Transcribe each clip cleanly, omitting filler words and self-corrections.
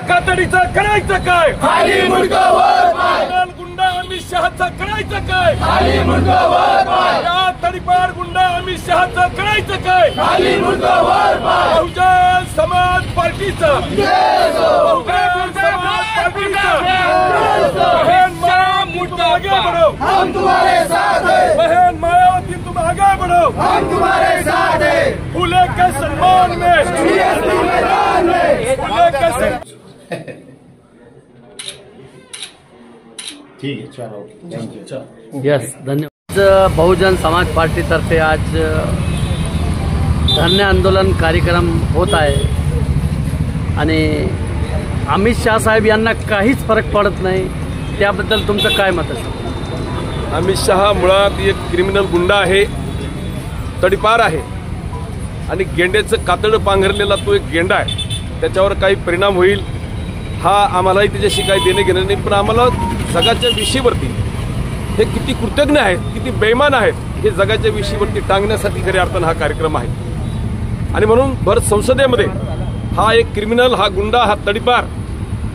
कातडीचं करायचं काय? खाली मुंडकं वर पाय. गुंडा अमित शहाचा करायचं काय? खाली मुंडकं वर पाय. तडीपार गुंडा अमित शहाचं करायचं काय? खाली मुंडकं वर पाय. बहुजन समाज पार्टीचं बहुजन समाज पार्टीचं बहन मायावती तुम आगे बढ़ो, हम तुम्हारे साथ हैं. बहन मायावती तुम आगे बढ़ो, हम तुम्हारे साथ हैं. फूले के सम्मान में फूले के ठीक है, चलो थँक्यू. यस, धन्यवाद. बहुजन समाज पार्टीतर्फे आज धरणे आंदोलन कार्यक्रम होत आहे आणि अमित शाह साहेब यांना काहीच फरक पडत नाही. त्याबद्दल तुमचं काय मत आहे? अमित शहा मुळात एक क्रिमिनल गुंडा आहे, तडीपार आहे आणि गेंड्याचं कातडं पांघरलेला तो एक गेंडा आहे. त्याच्यावर काही परिणाम होईल हा आम्हालाही त्याच्याशी काही देणे घेणं नाही. पण आम्हाला जगाच्या विषयीवरती हे किती कृतज्ञ आहेत, किती बेईमान आहेत हे जगाच्या विषयीवरती टांगण्यासाठी खऱ्या अर्थानं हा कार्यक्रम आहे. आणि म्हणून भर संसदेमध्ये हा एक क्रिमिनल, हा गुंडा, हा तडीपार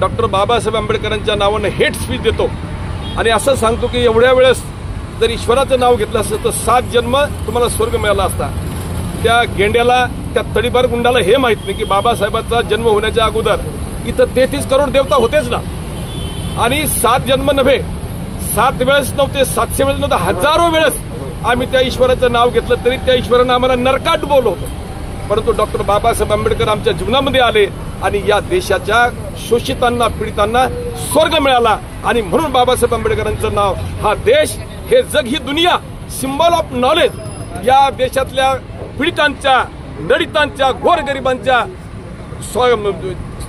डॉक्टर बाबासाहेब आंबेडकरांच्या नावानं हेट स्पीच देतो आणि असं सांगतो की एवढ्या वेळेस जर ईश्वराचं नाव घेतलं असतं तर 7 जन्म तुम्हाला स्वर्ग मिळाला असता. त्या गेंड्याला, त्या तडीपार गुंडाला हे माहित नाही की बाबासाहेबांचा जन्म होण्याच्या अगोदर इथं 33 करोड देवता होतेच ना. आणि 7 जन्म नव्हे, 7 वेळेस नव्हते, 700 वेळेस नव्हते, हजारो वेळेस आम्ही त्या ईश्वराचं नाव घेतलं तरी त्या ईश्वरानं आम्हाला नरकात डुबवलं होतं. परंतु डॉक्टर बाबासाहेब आंबेडकर आमच्या जीवनामध्ये आले आणि या देशाच्या शोषितांना, पीडितांना स्वर्ग मिळाला. आणि म्हणून बाबासाहेब आंबेडकरांचं नाव, हा देश, हे जग, ही दुनिया, सिम्बॉल ऑफ नॉलेज, या देशातल्या पीडितांच्या, दलितांच्या, गोरगरिबांच्या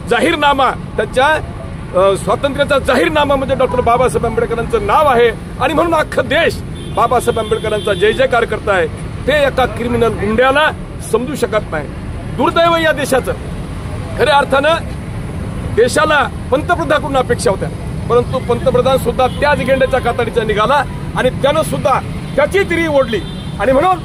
जाहीरनामा, त्यांच्या स्वातंत्र्याचा जाहीरनामा म्हणजे डॉक्टर बाबासाहेब आंबेडकरांचं नाव आहे. आणि म्हणून अख्खा देश बाबासाहेब आंबेडकरांचा जय जयकार करताय. ते एका क्रिमिनल गुंड्याला समजू शकत नाही. दुर्दैव या देशाचं. खऱ्या अर्थानं देशाला पंतप्रधानाकडून अपेक्षा होत्या, परंतु पंतप्रधान सुद्धा त्याच गेंड्याच्या कातडीचा निघाला आणि त्यानं सुद्धा त्याची तिरी ओढली. आणि म्हणून